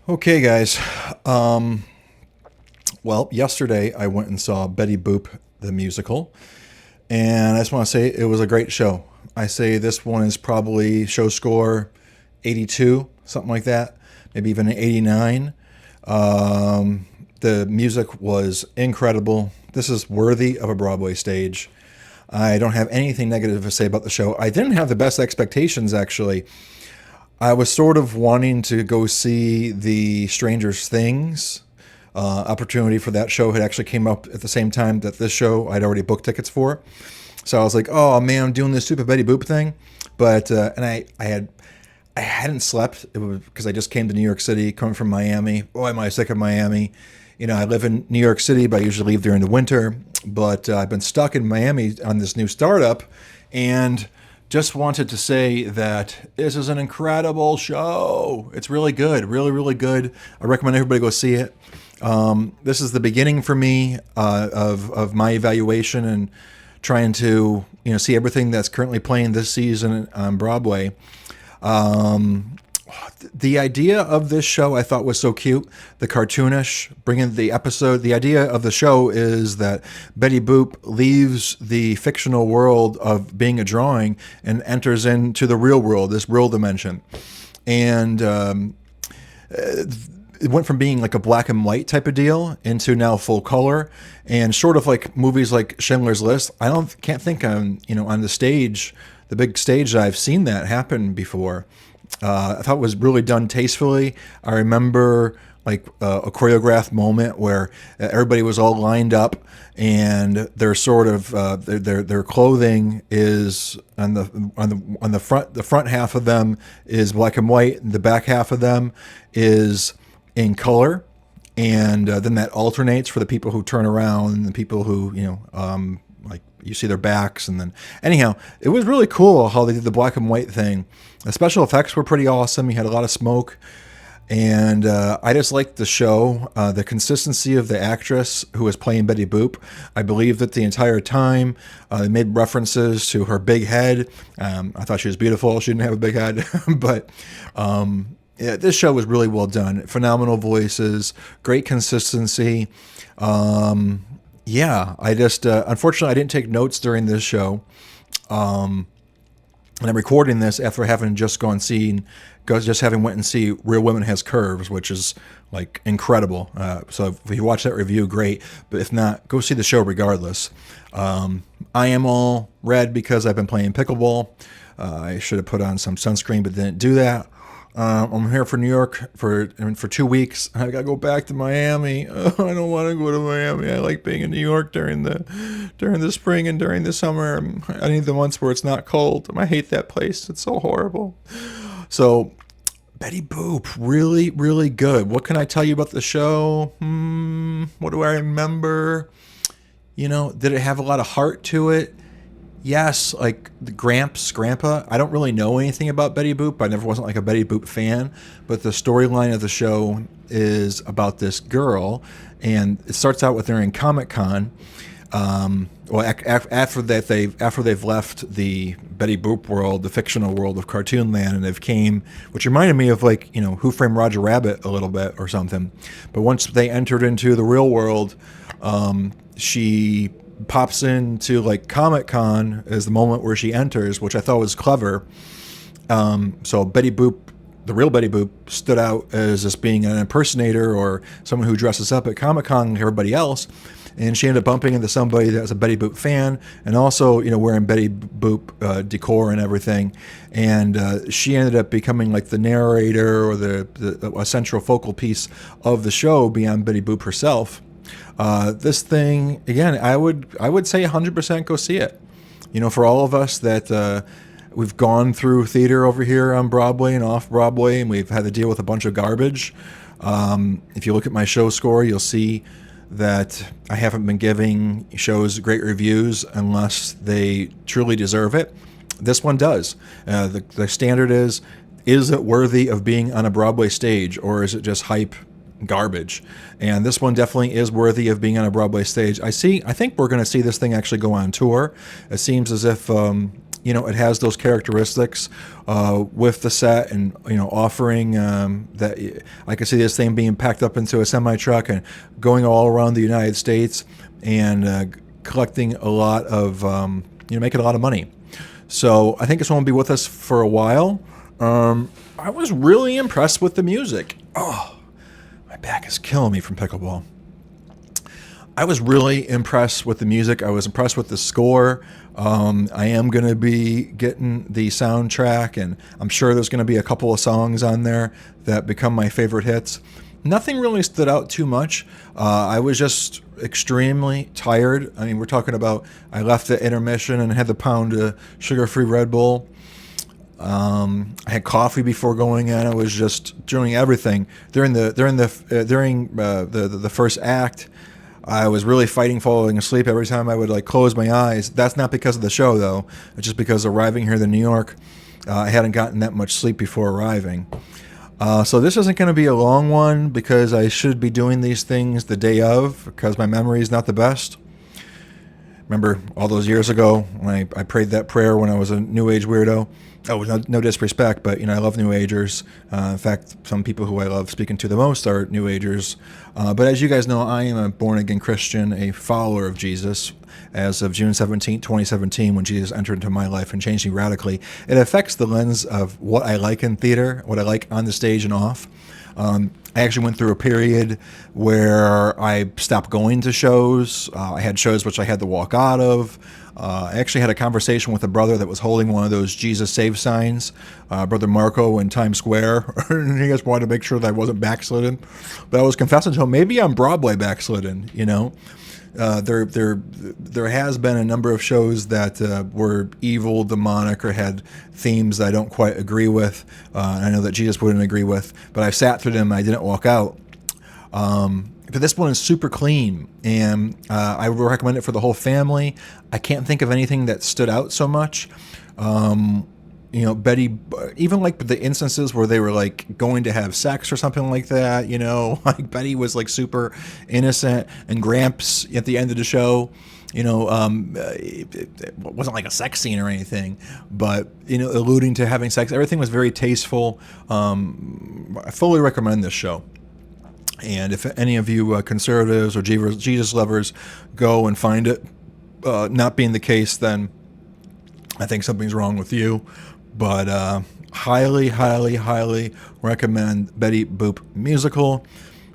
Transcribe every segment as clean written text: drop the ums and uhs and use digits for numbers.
Okay, guys. Um, well, yesterday I went and saw Betty Boop the musical, and I just want to say it was a great show. I say this one is probably show score 82, something like that, maybe even an 89. The music was incredible. This is worthy of a Broadway stage. I don't have anything negative to say about the show. I didn't have the best expectations, actually. I was sort of wanting to go see the Stranger Things. Opportunity for that show had actually came up at the same time that this show I'd already booked tickets for. So I was like, "Oh man, I'm doing this stupid Betty Boop thing," but and I hadn't slept. It was because I just came to New York City, coming from Miami. Oh, am I sick of Miami? I live in New York City, but I usually leave during the winter. But I've been stuck in Miami on this new startup, and just wanted to say that this is an incredible show. It's really good, really, really good. I recommend everybody go see it. This is the beginning for me of my evaluation and trying to see everything that's currently playing this season on Broadway. Um, the idea of this show I thought was so cute. The cartoonish, bringing the episode. The idea of the show is that Betty Boop leaves the fictional world of being a drawing and enters into the real world, this real dimension. And it went from being like a black and white type of deal into now full color, and sort of like movies like Schindler's List. Can't think on the stage, the big stage that I've seen that happen before. I thought it was really done tastefully. I remember like a choreographed moment where everybody was all lined up, and their sort of their clothing is on the front half of them is black and white, and the back half of them is in color, and then that alternates for the people who turn around and the people who like you see their backs. And then anyhow, it was really cool how they did the black and white thing. The special effects were pretty awesome. You had a lot of smoke, and I just liked the show. The consistency of the actress who was playing Betty Boop. I believe that the entire time they made references to her big head. I thought she was beautiful. She didn't have a big head, but yeah, this show was really well done. Phenomenal voices, great consistency. Yeah, I just unfortunately I didn't take notes during this show. And I'm recording this after having just having went and see Real Women Has Curves, which is like incredible. So if you watch that review, great. But if not, go see the show regardless. I am all red because I've been playing pickleball. I should have put on some sunscreen, but didn't do that. I'm here for New York for 2 weeks. I gotta go back to Miami. Oh, I don't want to go to Miami. I like being in New York during the spring and during the summer. I need the months where it's not cold. I hate that place. It's so horrible. So Betty Boop, really, really good. What can I tell you about the show? What do I remember? Did it have a lot of heart to it? Yes, like the Grandpa. I don't really know anything about Betty Boop. I never wasn't like a Betty Boop fan, but the storyline of the show is about this girl, and it starts out with her in Comic Con. After they've left the Betty Boop world, the fictional world of Cartoon Land, and they've came, which reminded me of like Who Framed Roger Rabbit a little bit or something. But once they entered into the real world, she pops into like Comic Con as the moment where she enters, which I thought was clever. So Betty Boop, the real Betty Boop, stood out as just being an impersonator or someone who dresses up at Comic Con like everybody else. And she ended up bumping into somebody that was a Betty Boop fan, and also wearing Betty Boop decor and everything. And she ended up becoming like the narrator or the a central focal piece of the show beyond Betty Boop herself. This thing again, I would say 100% go see it. For all of us that we've gone through theater over here on Broadway and off Broadway, and we've had to deal with a bunch of garbage. If you look at my show score, you'll see that I haven't been giving shows great reviews unless they truly deserve it. This one does. The standard is it worthy of being on a Broadway stage, or is it just hype garbage? And this one definitely is worthy of being on a Broadway stage. I think we're going to see this thing actually go on tour. It seems as if it has those characteristics with the set, and offering that I could see this thing being packed up into a semi truck and going all around the United States and collecting a lot of making a lot of money. So I think this one will be with us for a while. I was really impressed with the music. Oh, my back is killing me from pickleball. I was really impressed with the music. I was impressed with the score. I am going to be getting the soundtrack, and I'm sure there's going to be a couple of songs on there that become my favorite hits. Nothing really stood out too much. I was just extremely tired. I mean, we're talking about I left at intermission and had to pound a sugar-free Red Bull. I had coffee before going in. I was just doing everything during the first act. I was really fighting falling asleep every time I would close my eyes. That's not because of the show, though. It's just because arriving here to New York, I hadn't gotten that much sleep before arriving. So this isn't going to be a long one because I should be doing these things the day of because my memory is not the best. Remember all those years ago when I prayed that prayer when I was a New Age weirdo? Oh, no disrespect, but I love New Agers. In fact, some people who I love speaking to the most are New Agers. But as you guys know, I am a born-again Christian, a follower of Jesus. As of June 17, 2017, when Jesus entered into my life and changed me radically, it affects the lens of what I like in theater, what I like on the stage and off. I actually went through a period where I stopped going to shows. I had shows which I had to walk out of. I actually had a conversation with a brother that was holding one of those Jesus Save signs, Brother Marco in Times Square. He just wanted to make sure that I wasn't backslidden. But I was confessing to him, maybe I'm Broadway backslidden, There has been a number of shows that were evil, demonic, or had themes that I don't quite agree with. And I know that Jesus wouldn't agree with, but I sat through them and I didn't walk out. But this one is super clean, and I would recommend it for the whole family. I can't think of anything that stood out so much. Betty, even the instances where they were going to have sex or something like that, Betty was super innocent, and Gramps at the end of the show, it wasn't like a sex scene or anything, but, alluding to having sex. Everything was very tasteful. I fully recommend this show. And if any of you conservatives or Jesus lovers go and find it not being the case, then I think something's wrong with you. But highly, highly, highly recommend Betty Boop musical.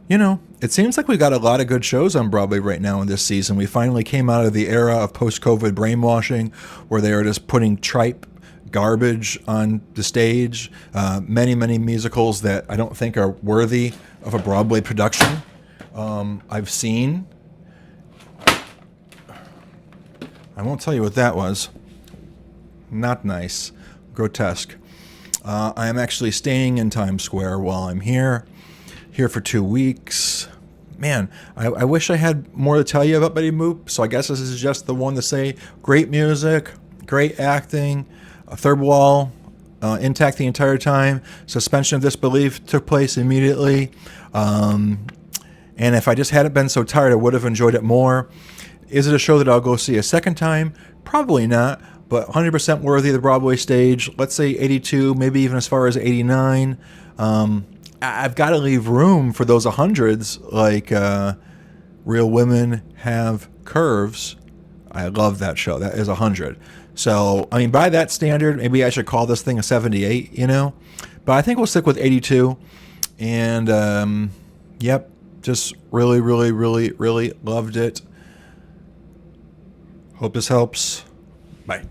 It seems like we've got a lot of good shows on Broadway right now in this season. We finally came out of the era of post-COVID brainwashing where they are just putting tripe garbage on the stage. Many, many musicals that I don't think are worthy of a Broadway production. I've seen. I won't tell you what that was. Not nice. Grotesque. I am actually staying in Times Square while I'm here for 2 weeks. Man, I wish I had more to tell you about Betty Boop, so I guess this is just the one to say great music, great acting, a third wall intact the entire time. Suspension of disbelief took place immediately. And if I just hadn't been so tired, I would have enjoyed it more. Is it a show that I'll go see a second time? Probably not, but 100% worthy of the Broadway stage. Let's say 82, maybe even as far as 89. I've got to leave room for those 100s, Real Women Have Curves. I love that show. That is 100. So, by that standard, maybe I should call this thing a 78, But I think we'll stick with 82. And, yep, just really, really, really, really loved it. Hope this helps. Bye.